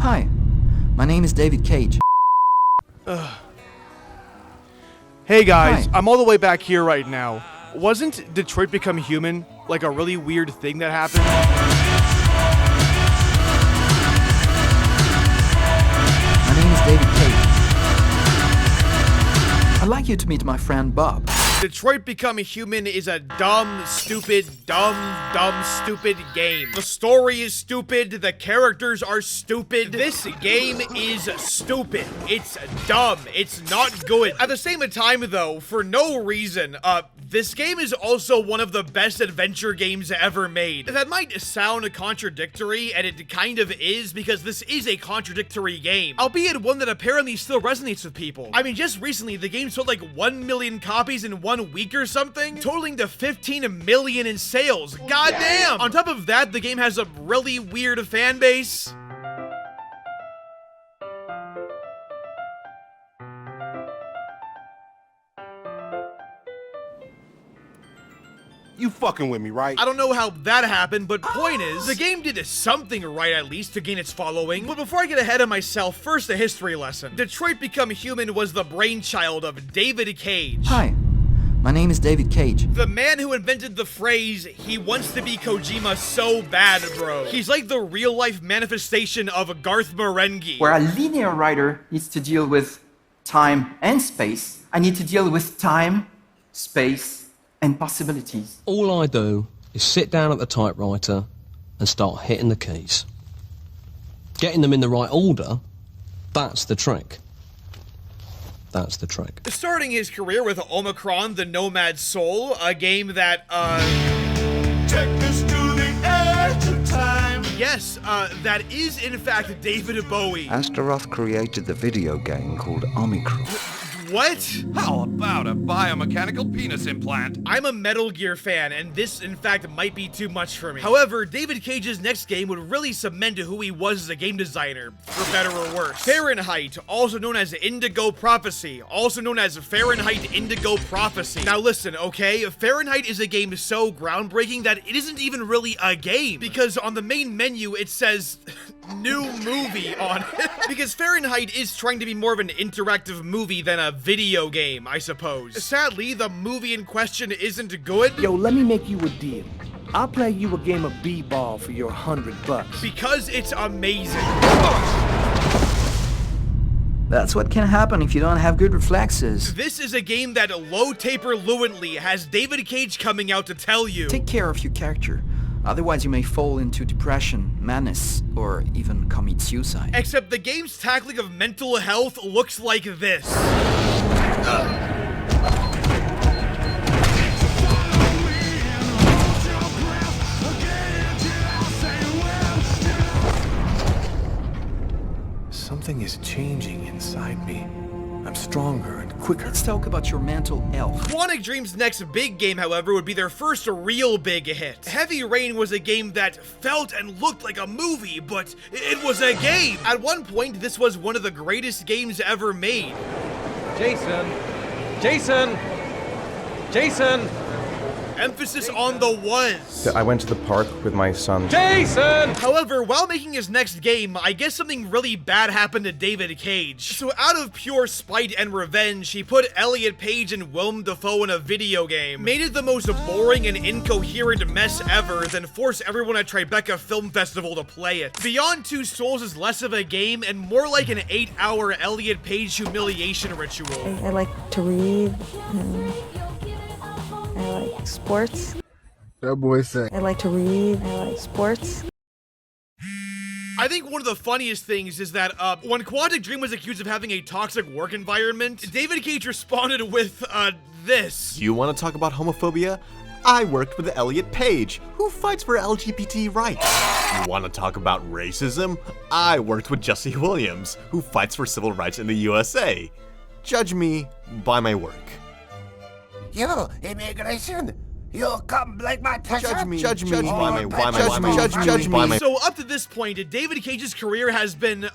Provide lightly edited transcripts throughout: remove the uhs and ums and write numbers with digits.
Hi, my name is David Cage. Hey guys, Hi. I'm all the way back here right now. Wasn't Detroit Become Human like a really weird thing that happened? My name is David Cage. I'd like you to meet my friend Bob. Detroit Become Human is a dumb, stupid game. The story is stupid, the characters are stupid. This game is stupid. It's dumb. It's not good. At the same time though, for no reason, this game is also one of the best adventure games ever made. That might sound contradictory, and it kind of is, because this is a contradictory game, albeit one that apparently still resonates with people. I mean, just recently, the game sold like 1 million copies in 1 week or something, totaling to 15 million in sales. Goddamn! On top of that, the game has a really weird fan base. You fucking with me, right? I don't know how that happened, but point is, the game did something right at least to gain its following. But before I get ahead of myself, first a history lesson. Detroit Become Human was the brainchild of David Cage. Hi, my name is David Cage. The man who invented the phrase, "He wants to be Kojima so bad, bro." He's like the real-life manifestation of Garth Marenghi. Where a linear writer needs to deal with time and space, I need to deal with time, space, and possibilities. All I do is sit down at the typewriter and start hitting the keys. Getting them in the right order, that's the trick. That's the trick. Starting his career with Omicron, the Nomad Soul, a game that, Take us to the edge of time. yes, that is in fact David Bowie. Astaroth created the video game called Omicron. What? How about a biomechanical penis implant? I'm a Metal Gear fan, and this, in fact, might be too much for me. However, David Cage's next game would really cement who he was as a game designer, for better or worse. Fahrenheit, also known as Indigo Prophecy, also known as Fahrenheit Indigo Prophecy. Now listen, okay? Fahrenheit is a game so groundbreaking that it isn't even really a game, because on the main menu it says new movie on it. Because Fahrenheit is trying to be more of an interactive movie than a video game, I suppose. Sadly, the movie in question isn't good. Yo, let me make you a deal. I'll play you a game of b-ball for your $100. Because it's amazing. That's what can happen if you don't have good reflexes. This is a game that Low Taper Luently has David Cage coming out to tell you. Take care of your character. Otherwise, you may fall into depression, madness, or even commit suicide. Except the game's tackling of mental health looks like this. Something is changing inside me. I'm stronger and quicker. Let's talk about your mental health. Quantic Dream's next big game, however, would be their first real big hit. Heavy Rain was a game that felt and looked like a movie, but it was a game. At one point, this was one of the greatest games ever made. Jason! Jason! Jason! Emphasis on the was. I went to the park with my son. Jason! However, while making his next game, I guess something really bad happened to David Cage. So out of pure spite and revenge, he put Elliot Page and Willem Dafoe in a video game, made it the most boring and incoherent mess ever, then forced everyone at Tribeca Film Festival to play it. Beyond Two Souls is less of a game and more like an 8-hour Elliot Page humiliation ritual. I like to read, and I like sports. That boy said. I like to read, I like sports. I think one of the funniest things is that when Quantic Dream was accused of having a toxic work environment, David Cage responded with this. You want to talk about homophobia? I worked with Elliot Page, who fights for LGBT rights. You want to talk about racism? I worked with Jesse Williams, who fights for civil rights in the USA. Judge me by my work. Yo, immigration. You'll come like my pleasure. Judge me. Judge me. Why me? So up to this point, David Cage's career has been,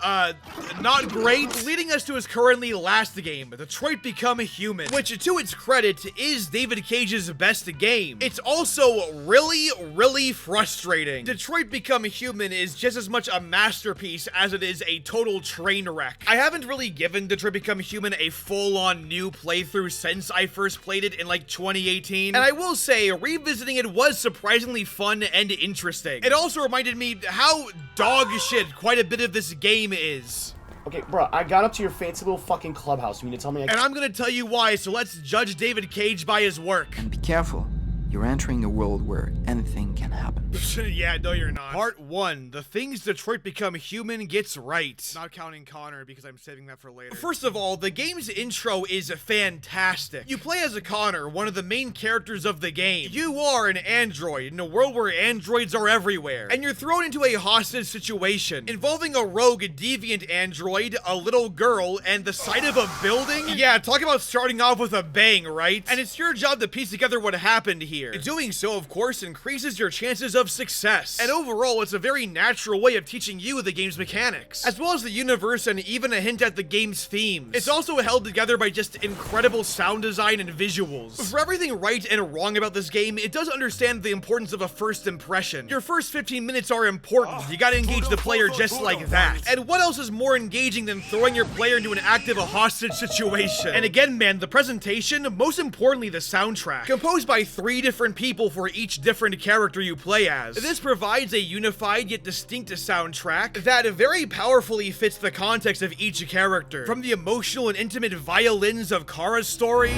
not great, leading us to his currently last game, Detroit Become Human, which, to its credit, is David Cage's best game. It's also really, really frustrating. Detroit Become Human is just as much a masterpiece as it is a total train wreck. I haven't really given Detroit Become Human a full-on new playthrough since I first played it in like 2018, and I will say, revisiting it was surprisingly fun and interesting. It also reminded me how dog shit quite a bit of this game is. Okay, bro, I got up to your fancy little fucking clubhouse. You mean to tell me And I'm gonna tell you why, so let's judge David Cage by his work. And be careful. You're entering a world where anything can happen. Yeah, no you're not. Part 1, the things Detroit Become Human gets right. Not counting Connor, because I'm saving that for later. First of all, the game's intro is fantastic. You play as a Connor, one of the main characters of the game. You are an android in a world where androids are everywhere. And you're thrown into a hostage situation involving a rogue deviant android, a little girl, and the side of a building. Yeah, talk about starting off with a bang, right? And it's your job to piece together what happened here. Doing so, of course, increases your chances of success. And overall, it's a very natural way of teaching you the game's mechanics, as well as the universe and even a hint at the game's themes. It's also held together by just incredible sound design and visuals. For everything right and wrong about this game, it does understand the importance of a first impression. Your first 15 minutes are important. You gotta engage the player just like that. And what else is more engaging than throwing your player into an active hostage situation? And again, man, the presentation, most importantly, the soundtrack, composed by 3 different people for each different character you play as. This provides a unified yet distinct soundtrack that very powerfully fits the context of each character. From the emotional and intimate violins of Kara's story,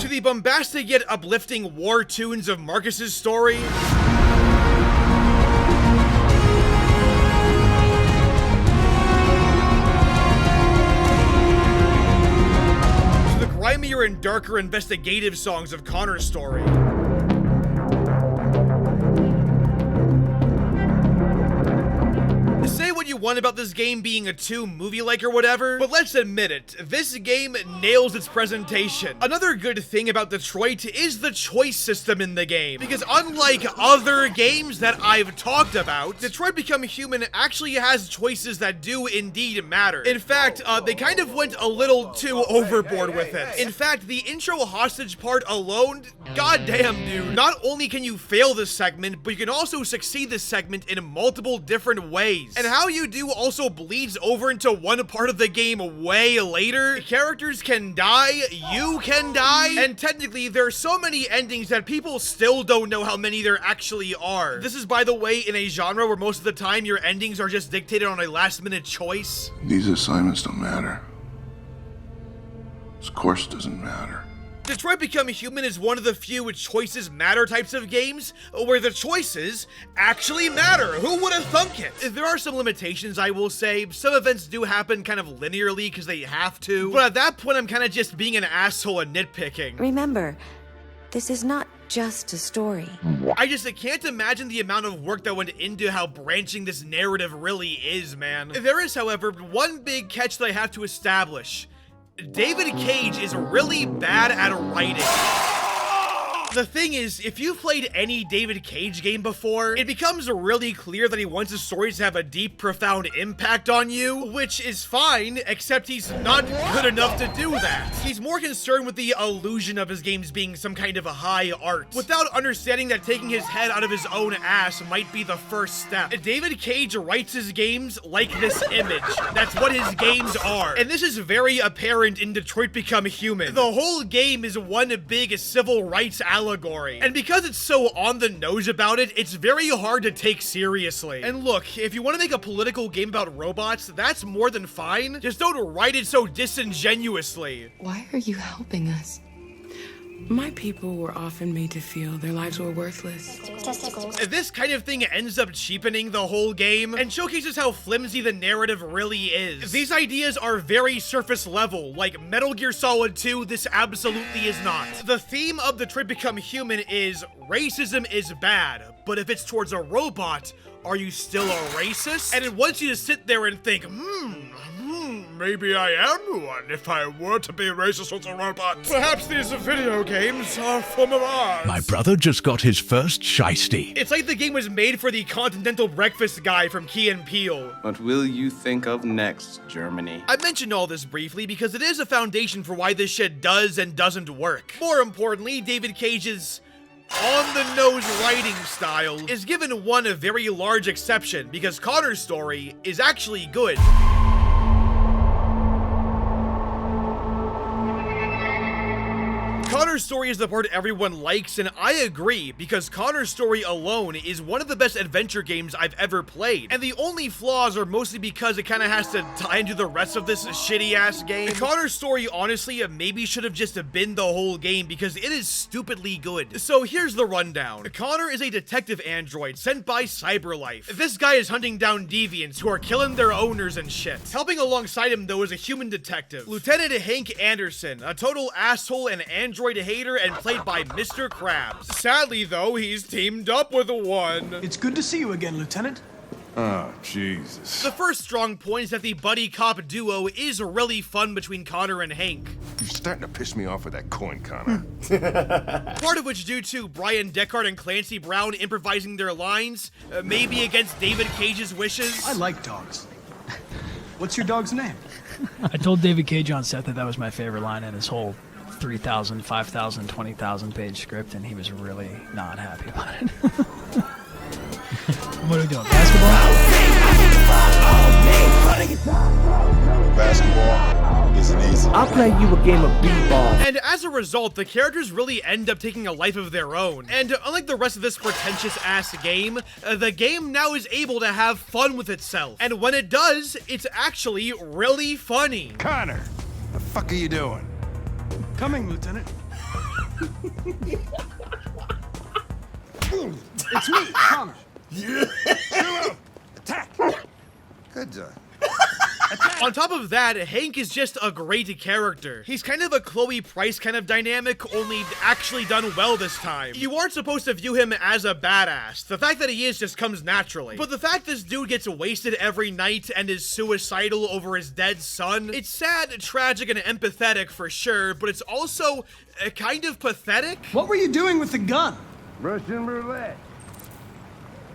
to the bombastic yet uplifting war tunes of Marcus's story, grimier and darker investigative songs of Connor's story. Say what you want about this game being a too movie-like or whatever, but let's admit it, this game nails its presentation. Another good thing about Detroit is the choice system in the game, because unlike other games that I've talked about, Detroit Become Human actually has choices that do indeed matter. In fact, they kind of went a little too overboard with it. In fact, the intro hostage part alone, goddamn dude, not only can you fail this segment, but you can also succeed this segment in multiple different ways. And how you do also bleeds over into one part of the game way later. Characters can die, you can die, and technically there are so many endings that people still don't know how many there actually are. This is, by the way, in a genre where most of the time your endings are just dictated on a last-minute choice. These assignments don't matter. This course doesn't matter. Detroit Become Human is one of the few choices matter types of games where the choices actually matter. Who would have thunk it? There are some limitations, I will say. Some events do happen kind of linearly because they have to, but at that point I'm kind of just being an asshole and nitpicking. Remember, this is not just a story. I just can't imagine the amount of work that went into how branching this narrative really is, man. There is, however, one big catch that I have to establish. David Cage is really bad at writing. The thing is, if you've played any David Cage game before, it becomes really clear that he wants his stories to have a deep, profound impact on you, which is fine, except he's not good enough to do that. He's more concerned with the illusion of his games being some kind of a high art, without understanding that taking his head out of his own ass might be the first step. David Cage writes his games like this image. That's what his games are. And this is very apparent in Detroit Become Human. The whole game is one big civil rights allegory. And because it's so on the nose about it, it's very hard to take seriously. And look, if you want to make a political game about robots, that's more than fine. Just don't write it so disingenuously. Why are you helping us? My people were often made to feel their lives were worthless. This kind of thing ends up cheapening the whole game and showcases how flimsy the narrative really is. These ideas are very surface level, like Metal Gear Solid 2, this absolutely is not. The theme of Detroit Become Human is racism is bad, but if it's towards a robot, Are you still a racist? And it wants you to sit there and think, maybe I am one if I were to be racist with a robot. Perhaps these video games are a form of art. My brother just got his first shiesty. It's like the game was made for the Continental Breakfast guy from Key and Peele. What will you think of next, Germany? I mentioned all this briefly because it is a foundation for why this shit does and doesn't work. More importantly, David Cage's on-the-nose writing style is given one very large exception because Connor's story is actually good. Connor's story is the part everyone likes, and I agree, because Connor's story alone is one of the best adventure games I've ever played. And the only flaws are mostly because it kind of has to tie into the rest of this shitty-ass game. And Connor's story, honestly, maybe should have just been the whole game, because it is stupidly good. So here's the rundown. Connor is a detective android sent by CyberLife. This guy is hunting down deviants who are killing their owners and shit. Helping alongside him, though, is a human detective, Lieutenant Hank Anderson, a total asshole and android hater and played by Mr. Krabs. Sadly, though, he's teamed up with one. It's good to see you again, Lieutenant. Oh, Jesus. The first strong point is that the buddy cop duo is really fun between Connor and Hank. You're starting to piss me off with that coin, Connor. Part of which due to Brian Deckard and Clancy Brown improvising their lines, maybe against David Cage's wishes. I like dogs. What's your dog's name? I told David Cage on set that was my favorite line in his whole 3,000, 5,000, 20,000 page script, and he was really not happy about it. What are we doing? Basketball isn't easy. I'll play you a game of b-ball. And as a result, the characters really end up taking a life of their own. And unlike the rest of this pretentious-ass game, the game now is able to have fun with itself. And when it does, it's actually really funny. Connor, the fuck are you doing? Coming, Lieutenant. It's me, Connor. Attack! Good job. On top of that, Hank is just a great character. He's kind of a Chloe Price kind of dynamic, only actually done well this time. You aren't supposed to view him as a badass. The fact that he is just comes naturally. But the fact this dude gets wasted every night and is suicidal over his dead son, it's sad, tragic, and empathetic for sure, but it's also kind of pathetic. What were you doing with the gun? Russian roulette.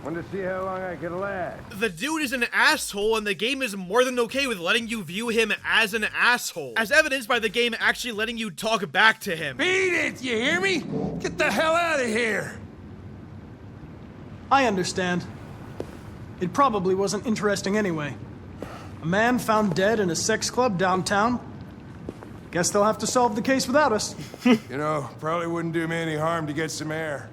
Want to see how long I can last. The dude is an asshole, and the game is more than okay with letting you view him as an asshole, as evidenced by the game actually letting you talk back to him. Beat it, you hear me? Get the hell out of here! I understand. It probably wasn't interesting anyway. A man found dead in a sex club downtown. Guess they'll have to solve the case without us. You know, probably wouldn't do me any harm to get some air.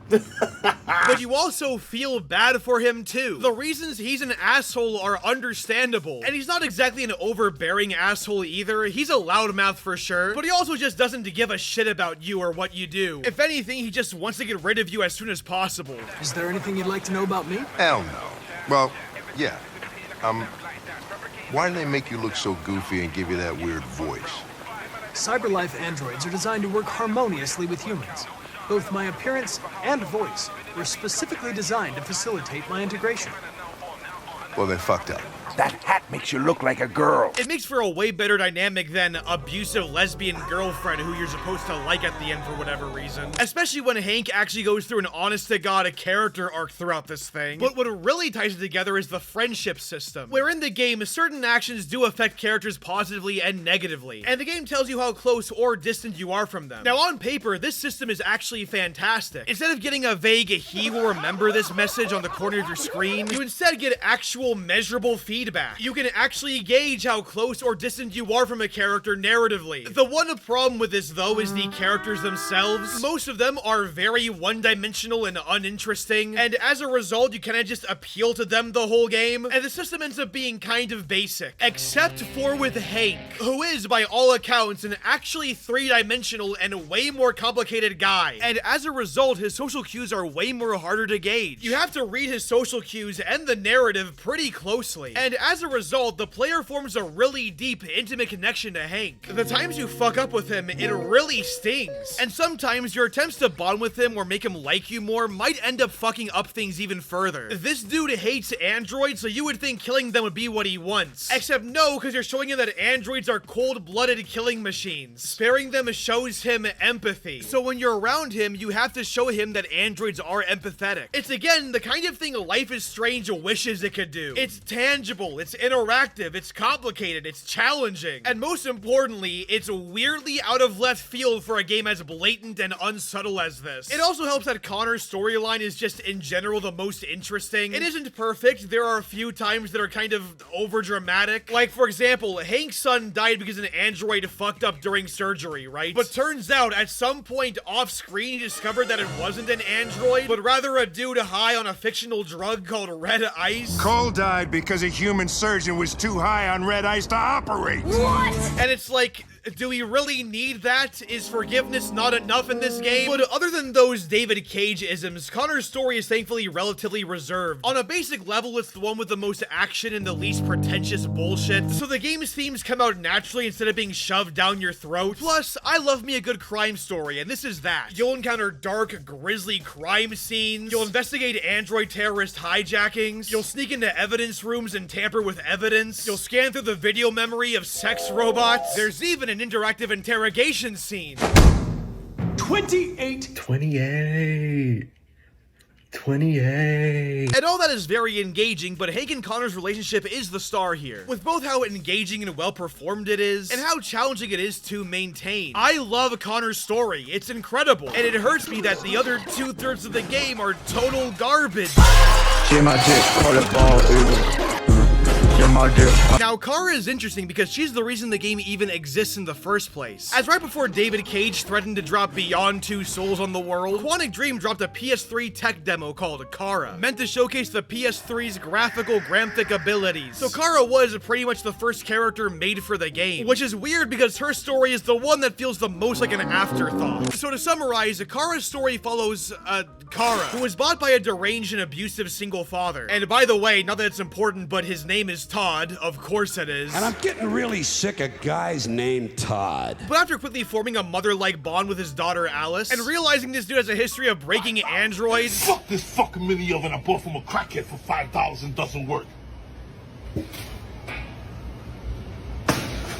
But you also feel bad for him too. The reasons he's an asshole are understandable. And he's not exactly an overbearing asshole either. He's a loudmouth for sure, but he also just doesn't give a shit about you or what you do. If anything, he just wants to get rid of you as soon as possible. Is there anything you'd like to know about me? Hell no. Well, yeah. Why do they make you look so goofy and give you that weird voice? CyberLife androids are designed to work harmoniously with humans. Both my appearance and voice were specifically designed to facilitate my integration. Well, they fucked up. That hat makes you look like a girl. It makes for a way better dynamic than abusive lesbian girlfriend who you're supposed to like at the end for whatever reason. Especially when Hank actually goes through an honest-to-God character arc throughout this thing. But what really ties it together is the friendship system, where in the game, certain actions do affect characters positively and negatively, and the game tells you how close or distant you are from them. Now, on paper, this system is actually fantastic. Instead of getting a vague "he will remember this" message on the corner of your screen, you instead get actual measurable feedback. You can actually gauge how close or distant you are from a character narratively. The one problem with this, though, is the characters themselves. Most of them are very one-dimensional and uninteresting, and as a result, you kind of just appeal to them the whole game, and the system ends up being kind of basic. Except for with Hank, who is, by all accounts, an actually three-dimensional and way more complicated guy, and as a result, his social cues are way more harder to gauge. You have to read his social cues and the narrative pretty closely, and And as a result, the player forms a really deep, intimate connection to Hank. The times you fuck up with him, it really stings. And sometimes your attempts to bond with him or make him like you more might end up fucking up things even further. This dude hates androids, so you would think killing them would be what he wants. Except no, because you're showing him that androids are cold-blooded killing machines. Sparing them shows him empathy. So when you're around him, you have to show him that androids are empathetic. It's again the kind of thing Life is Strange wishes it could do. It's tangible, it's interactive, it's complicated, it's challenging, and most importantly, it's weirdly out of left field for a game as blatant and unsubtle as this. It also helps that Connor's storyline is just in general the most interesting. It isn't perfect, there are a few times that are kind of over dramatic. Like for example, Hank's son died because an android fucked up during surgery, right? But turns out at some point off screen he discovered that it wasn't an android, but rather a dude high on a fictional drug called red ice. Cole died because a human surgeon was too high on red ice to operate. What? And it's like, do we really need that? Is forgiveness not enough in this game? But other than those David Cage-isms, Connor's story is thankfully relatively reserved. On a basic level, it's the one with the most action and the least pretentious bullshit, so the game's themes come out naturally instead of being shoved down your throat. Plus, I love me a good crime story, and this is that. You'll encounter dark, grisly crime scenes, you'll investigate android terrorist hijackings, you'll sneak into evidence rooms and tamper with evidence, you'll scan through the video memory of sex robots, there's even an interactive interrogation scene. 28. 28. And all that is very engaging, but Hank and Connor's relationship is the star here, with both how engaging and well performed it is, and how challenging it is to maintain. I love Connor's story, it's incredible, and it hurts me that the other 2/3 of the game are total garbage. Now, Kara is interesting because she's the reason the game even exists in the first place. As right before David Cage threatened to drop Beyond Two Souls on the world, Quantic Dream dropped a PS3 tech demo called Kara, meant to showcase the PS3's graphical abilities. So Kara was pretty much the first character made for the game, which is weird because her story is the one that feels the most like an afterthought. So to summarize, Kara's story follows, Kara, who was bought by a deranged and abusive single father. And by the way, not that it's important, but his name is Todd, of course it is. And I'm getting really sick of guys named Todd. But after quickly forming a mother-like bond with his daughter Alice, and realizing this dude has a history of breaking androids. Fuck this fucking mini oven I bought from a crackhead for $5 and doesn't work.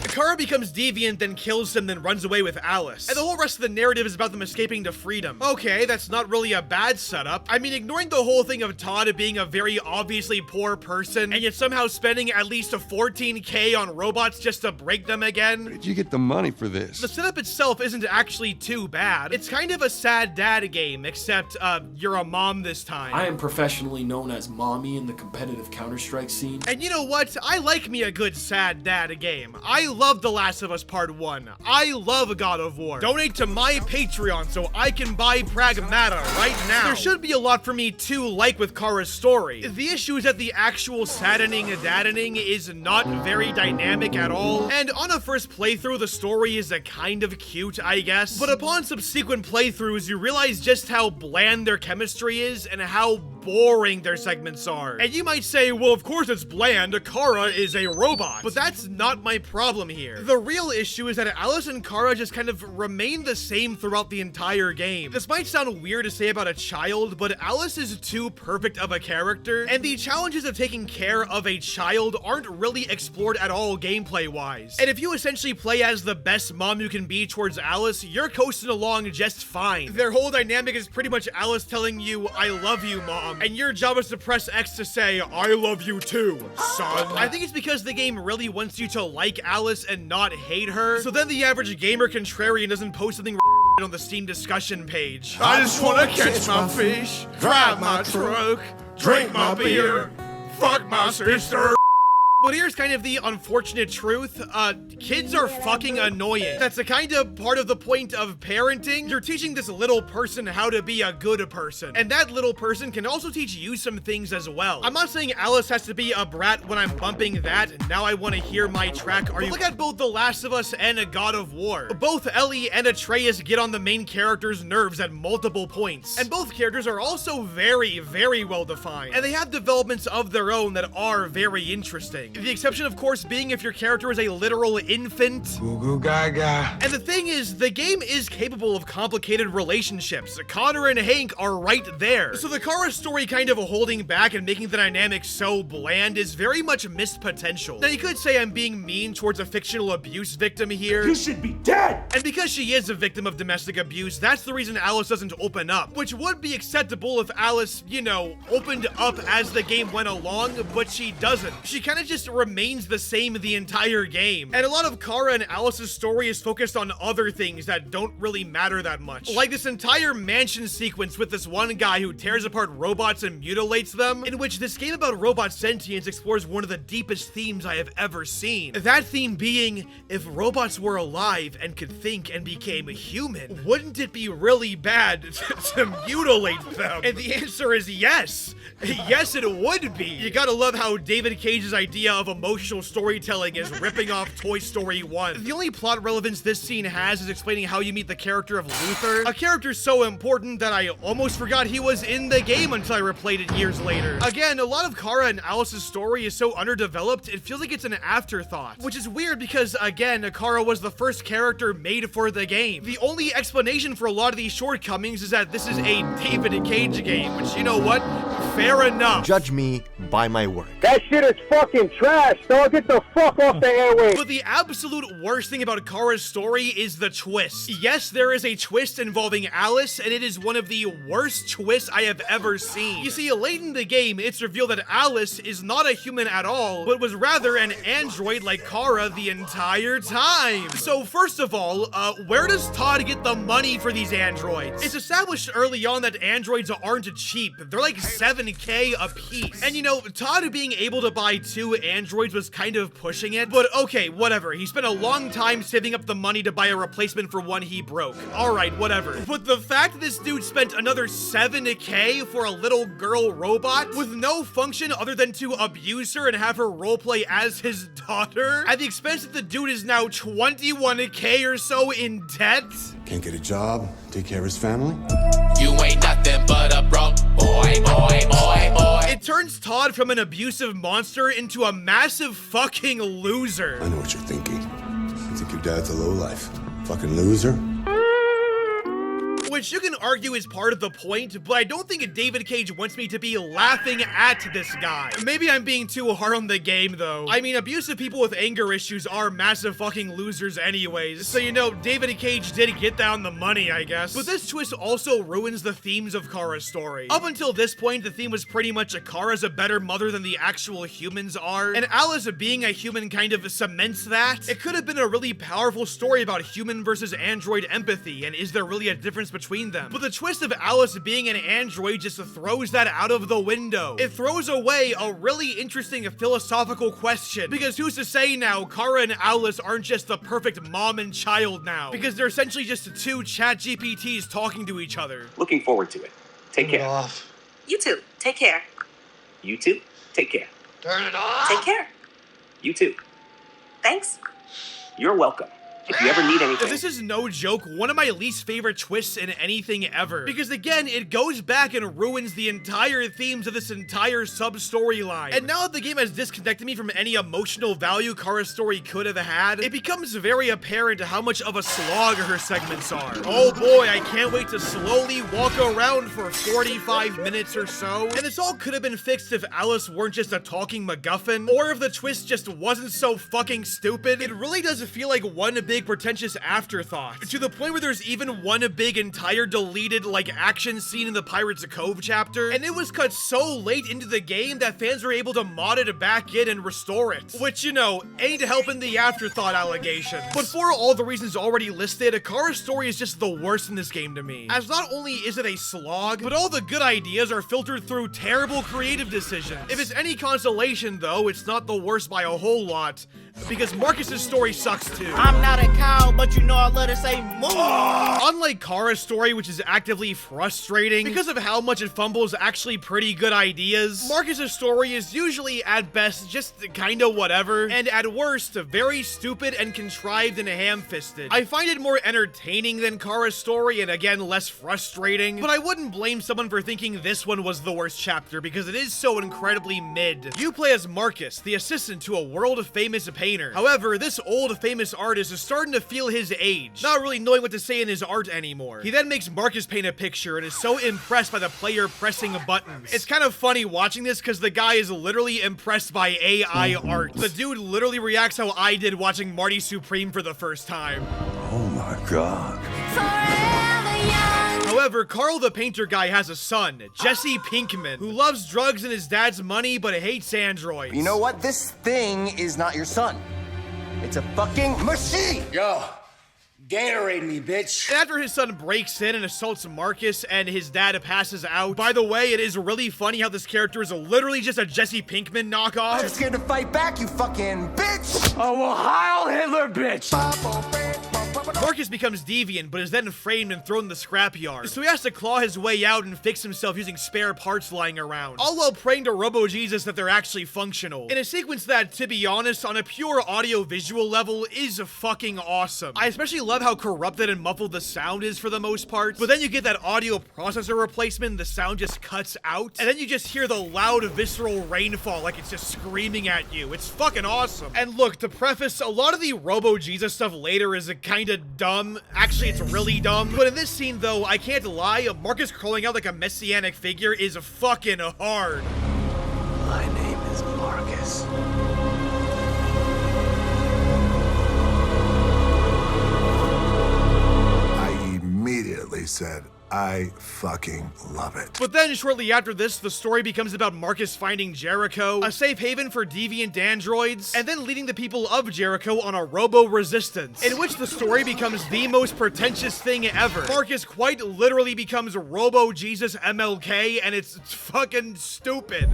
Kara becomes deviant, then kills him, then runs away with Alice. And the whole rest of the narrative is about them escaping to freedom. Okay, that's not really a bad setup. I mean, ignoring the whole thing of Todd being a very obviously poor person, and yet somehow spending at least a $14K on robots just to break them again. Where did you get the money for this? The setup itself isn't actually too bad. It's kind of a sad dad game, except, you're a mom this time. I am professionally known as Mommy in the competitive Counter-Strike scene. And you know what? I like me a good sad dad game. I love The Last of Us Part 1. I love God of War. Donate to my Patreon so I can buy Pragmata right now. There should be a lot for me to like with Kara's story. The issue is that the actual saddening daddening is not very dynamic at all, and on a first playthrough the story is a kind of cute, I guess, but upon subsequent playthroughs you realize just how bland their chemistry is and how boring their segments are. And you might say, well, of course it's bland, Kara is a robot. But that's not my problem here. The real issue is that Alice and Kara just kind of remain the same throughout the entire game. This might sound weird to say about a child, but Alice is too perfect of a character, and the challenges of taking care of a child aren't really explored at all gameplay-wise. And if you essentially play as the best mom you can be towards Alice, you're coasting along just fine. Their whole dynamic is pretty much Alice telling you, I love you, Mom, and your job is to press X to say, I love you too, son. I think it's because the game really wants you to like Alice and not hate her, so then the average gamer contrarian doesn't post something on the Steam discussion page. I just wanna catch my fish, drive my truck, drink my beer, fuck my sister. But here's kind of the unfortunate truth. Kids are fucking annoying. That's the kind of part of the point of parenting. You're teaching this little person how to be a good person. And that little person can also teach you some things as well. I'm not saying Alice has to be a brat when I'm bumping that. Now I want to hear my track. Are you look at both The Last of Us and A God of War. Both Ellie and Atreus get on the main character's nerves at multiple points. And both characters are also very, very well defined. And they have developments of their own that are very interesting. The exception, of course, being if your character is a literal infant. Goo goo gaga. And the thing is, the game is capable of complicated relationships. Connor and Hank are right there. So the Kara story kind of holding back and making the dynamic so bland is very much missed potential. Now you could say I'm being mean towards a fictional abuse victim here. You should be dead! And because she is a victim of domestic abuse, that's the reason Alice doesn't open up, which would be acceptable if Alice, you know, opened up as the game went along, but she doesn't. She kind of just remains the same the entire game. And a lot of Kara and Alice's story is focused on other things that don't really matter that much. Like this entire mansion sequence with this one guy who tears apart robots and mutilates them, in which this game about robot sentience explores one of the deepest themes I have ever seen. That theme being, if robots were alive and could think and became human, wouldn't it be really bad to mutilate them? And the answer is yes. Yes, it would be. You gotta love how David Cage's idea of emotional storytelling is ripping off Toy Story 1. The only plot relevance this scene has is explaining how you meet the character of Luther, a character so important that I almost forgot he was in the game until I replayed it years later. Again, a lot of Kara and Alice's story is so underdeveloped, it feels like it's an afterthought, which is weird because, again, Kara was the first character made for the game. The only explanation for a lot of these shortcomings is that this is a David Cage game, which, you know what? Fair enough. Judge me by my work. That shit is fucking trash, dog. Get the fuck off the airwaves. But the absolute worst thing about Kara's story is the twist. Yes, there is a twist involving Alice, and it is one of the worst twists I have ever seen. You see, late in the game, it's revealed that Alice is not a human at all, but was rather an android like Kara the entire time. So first of all, where does Todd get the money for these androids? It's established early on that androids aren't cheap. They're like 7K a piece. And you know, Todd being able to buy 2 androids was kind of pushing it, but okay, whatever. He spent a long time saving up the money to buy a replacement for one he broke. Alright, whatever. But the fact this dude spent another 7K for a little girl robot with no function other than to abuse her and have her roleplay as his daughter, at the expense that the dude is now 21K or so in debt? Can't get a job, take care of his family? You ain't nothing but a broke boy, boy, boy, boy. It turns Todd from an abusive monster into a massive fucking loser. I know what you're thinking. You think your dad's a lowlife. Fucking loser? Which you can argue is part of the point, but I don't think David Cage wants me to be laughing at this guy. Maybe I'm being too hard on the game, though. I mean, abusive people with anger issues are massive fucking losers anyways, so you know, David Cage did get that on the money, I guess. But this twist also ruins the themes of Kara's story. Up until this point, the theme was pretty much Kara's a better mother than the actual humans are, and Alice being a human kind of cements that. It could have been a really powerful story about human versus android empathy, and is there really a difference between them? But the twist of Alice being an android just throws that out of the window. It throws away a really interesting philosophical question, because who's to say now Kara and Alice aren't just the perfect mom and child now, because they're essentially just 2 ChatGPTs talking to each other. Looking forward to it. Take care. Off. You too. Take care. You too. Take care. Turn it off. Take care. You too. Thanks. You're welcome. If you ever need anything. This is no joke, one of my least favorite twists in anything ever. Because again, it goes back and ruins the entire themes of this entire sub-storyline. And now that the game has disconnected me from any emotional value Kara's story could have had, it becomes very apparent how much of a slog her segments are. Oh boy, I can't wait to slowly walk around for 45 minutes or so. And this all could have been fixed if Alice weren't just a talking MacGuffin, or if the twist just wasn't so fucking stupid. It really does feel like one big big pretentious afterthought, to the point where there's even one big entire deleted like action scene in the Pirates Cove chapter, and it was cut so late into the game that fans were able to mod it back in and restore it, which, you know, ain't helping the afterthought allegation. But for all the reasons already listed, Kara's story is just the worst in this game to me, as not only is it a slog, but all the good ideas are filtered through terrible creative decisions. If it's any consolation though, it's not the worst by a whole lot, because Marcus's story sucks too. I'm not a cow, but you know I love to say moo. Unlike Kara's story, which is actively frustrating because of how much it fumbles actually pretty good ideas, Marcus's story is usually at best just kinda whatever, and at worst very stupid and contrived and ham-fisted. I find it more entertaining than Kara's story, and again less frustrating, but I wouldn't blame someone for thinking this one was the worst chapter because it is so incredibly mid. You play as Marcus, the assistant to a world-famous painter. However, this old famous artist is starting to feel his age, not really knowing what to say in his art anymore. He then makes Marcus paint a picture and is so impressed by the player pressing buttons. It's kind of funny watching this because the guy is literally impressed by AI art. The dude literally reacts how I did watching Marty Supreme for the first time. Oh my god. However, Carl the painter guy has a son, Jesse Pinkman, who loves drugs and his dad's money but hates androids. You know what? This thing is not your son. It's a fucking machine! Yo, Gatorade me, bitch. And after his son breaks in and assaults Marcus and his dad passes out. By the way, it is really funny how this character is literally just a Jesse Pinkman knockoff. You're scared to fight back, you fucking bitch! Oh, well, Heil Hitler, bitch! Marcus becomes deviant, but is then framed and thrown in the scrapyard. So he has to claw his way out and fix himself using spare parts lying around, all while praying to Robo-Jesus that they're actually functional. In a sequence that, to be honest, on a pure audio-visual level, is fucking awesome. I especially love how corrupted and muffled the sound is for the most part, but then you get that audio processor replacement and the sound just cuts out, and then you just hear the loud, visceral rainfall like it's just screaming at you. It's fucking awesome. And look, to preface, a lot of the Robo-Jesus stuff later is kinda dumb. Actually, it's really dumb. But in this scene, though, I can't lie, Marcus crawling out like a messianic figure is fucking hard. My name is Marcus. I immediately said, I fucking love it. But then, shortly after this, the story becomes about Marcus finding Jericho, a safe haven for deviant androids, and then leading the people of Jericho on a robo-resistance, in which the story becomes the most pretentious thing ever. Marcus quite literally becomes Robo-Jesus MLK, and it's fucking stupid.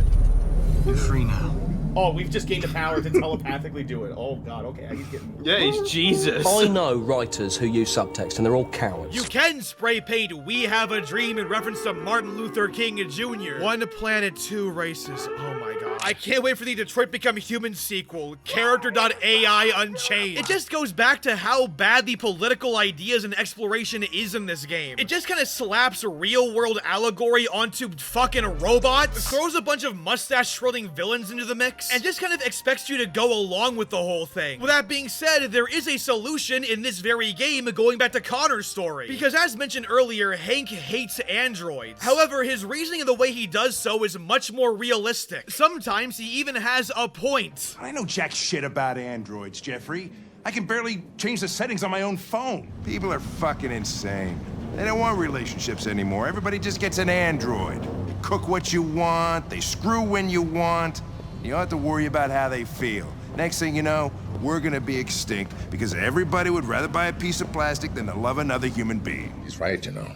You're free now. Oh, we've just gained the power to telepathically do it. Oh god, okay, he's getting... Yeah, he's Jesus. I know writers who use subtext, and they're all cowards. You can spray paint "We Have a Dream" in reference to Martin Luther King Jr. One planet, two races. Oh my god. I can't wait for the Detroit Become Human sequel, Character.AI Unchained. It just goes back to how bad the political ideas and exploration is in this game. It just kind of slaps real-world allegory onto fucking robots, throws a bunch of mustache-twirling villains into the mix, and just kind of expects you to go along with the whole thing. With that being said, there is a solution in this very game, going back to Connor's story. Because as mentioned earlier, Hank hates androids. However, his reasoning and the way he does so is much more realistic. Sometimes he even has a point. I know jack shit about androids, Jeffrey. I can barely change the settings on my own phone. People are fucking insane. They don't want relationships anymore. Everybody just gets an android. They cook what you want, they screw when you want. You don't have to worry about how they feel. Next thing you know, we're gonna be extinct because everybody would rather buy a piece of plastic than to love another human being. He's right, you know.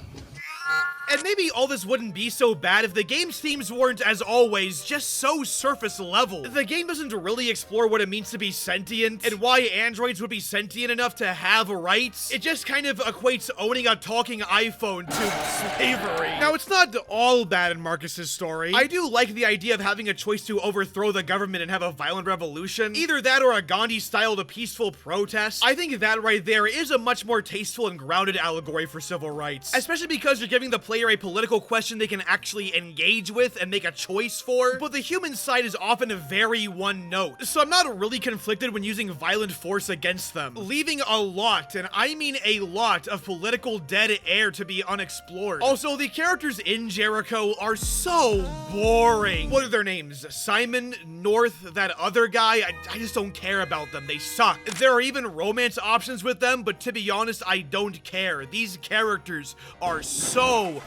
And maybe all this wouldn't be so bad if the game's themes weren't, as always, just so surface level. The game doesn't really explore what it means to be sentient, and why androids would be sentient enough to have rights. It just kind of equates owning a talking iPhone to slavery. Now, it's not all bad in Marcus's story. I do like the idea of having a choice to overthrow the government and have a violent revolution. Either that or a Gandhi-styled peaceful protest. I think that right there is a much more tasteful and grounded allegory for civil rights, especially because you're giving the player they are a political question they can actually engage with and make a choice for, but the human side is often very one note, so I'm not really conflicted when using violent force against them, leaving a lot, and I mean a lot, of political dead air to be unexplored. Also, the characters in Jericho are so boring. What are their names? Simon, North, that other guy? I just don't care about them. They suck. There are even romance options with them, but to be honest, I don't care. These characters are so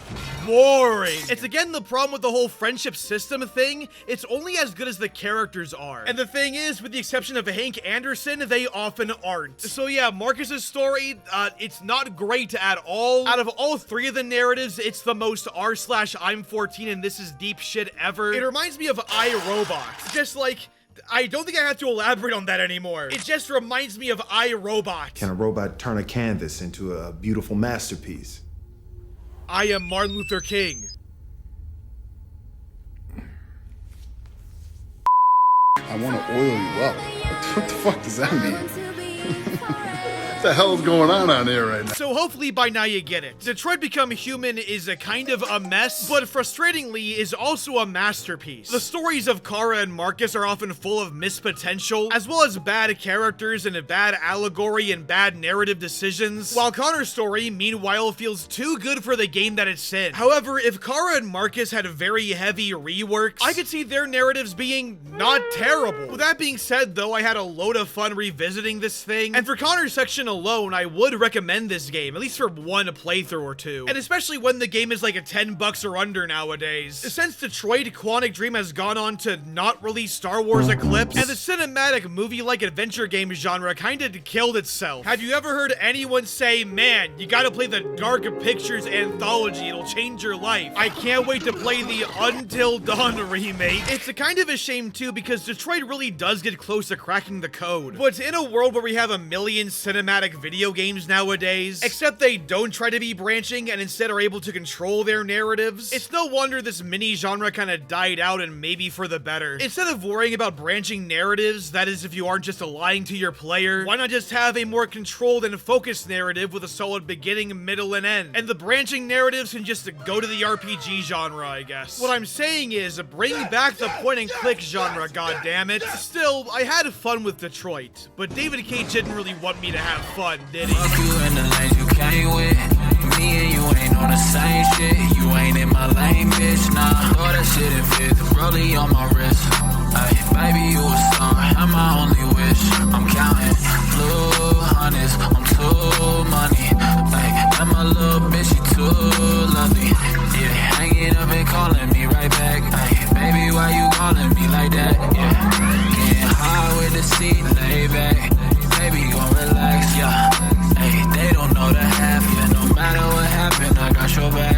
boring. It's again the problem with the whole friendship system thing. It's only as good as the characters are. And the thing is, with the exception of Hank Anderson, they often aren't. So yeah, Marcus's story, it's not great at all. Out of all three of the narratives, it's the most r/I'm 14 and this is deep shit ever. It reminds me of iRobot. Just like, I don't think I have to elaborate on that anymore. It just reminds me of iRobot. Can a robot turn a canvas into a beautiful masterpiece? I am Martin Luther King. I want to oil you up. What the fuck does that mean? What the hell is going on here right now? So hopefully by now you get it. Detroit Become Human is a kind of a mess, but frustratingly is also a masterpiece. The stories of Kara and Marcus are often full of missed potential, as well as bad characters and a bad allegory and bad narrative decisions, while Connor's story, meanwhile, feels too good for the game that it's in. However, if Kara and Marcus had very heavy reworks, I could see their narratives being not terrible. With that being said, though, I had a load of fun revisiting this thing, and for Connor's section alone, I would recommend this game, at least for one playthrough or two, and especially when the game is like a $10 or under nowadays. Since Detroit, Quantic Dream has gone on to not release Star Wars Eclipse, and the cinematic movie-like adventure game genre kinda killed itself. Have you ever heard anyone say, man, you gotta play the Dark Pictures anthology, it'll change your life? I can't wait to play the Until Dawn remake. It's a kind of a shame too, because Detroit really does get close to cracking the code, but in a world where we have a million cinematic video games nowadays, except they don't try to be branching and instead are able to control their narratives, it's no wonder this mini genre kind of died out, and maybe for the better. Instead of worrying about branching narratives, that is if you aren't just lying to your player, why not just have a more controlled and focused narrative with a solid beginning, middle, and end? And the branching narratives can just go to the RPG genre, I guess. What I'm saying is, bring back the point and click genre, goddammit. Still, I had fun with Detroit, but David Cage didn't really want me to have fun, did he? Fuck you in the lane you came with. Me and you ain't on the same shit. You ain't in my lane, bitch, nah. Throw that shit in fifth, rollie on my wrist. Ay, baby, you a star, I'm my only wish. I'm counting blue hundreds, I'm too money. Ay, and my little bitch, she too lovely. Yeah, hanging up and calling me right back. Ay, baby, why you calling me like that? Yeah, getting high with the seat laid back. Baby, gon' relax, yeah. Hey, they don't know the half, yeah. No matter what happened, I got your back.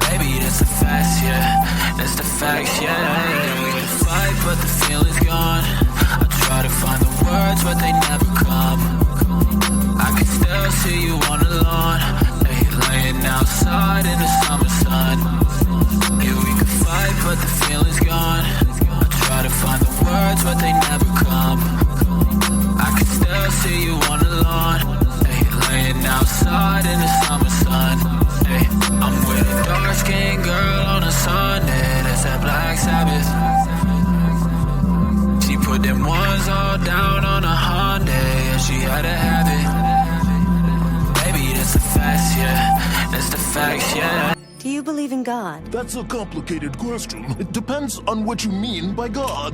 Baby, that's the facts, yeah. That's the facts, yeah. And we can fight, but the feeling's gone. I try to find the words, but they never come. I can still see you on the lawn. Hey, laying outside in the summer sun. Yeah, we can fight, but the feeling's gone. I try to find the words, but they never come. I can still see you on the lawn, hey, laying outside in the summer sun. Hey, I'm with a dark-skinned girl on a Sunday, that's that Black Sabbath. She put them ones all down on a Hyundai, and she had to have it. Baby, that's the facts, yeah, that's the facts, yeah. Do you believe in God? That's a complicated question. It depends on what you mean by God.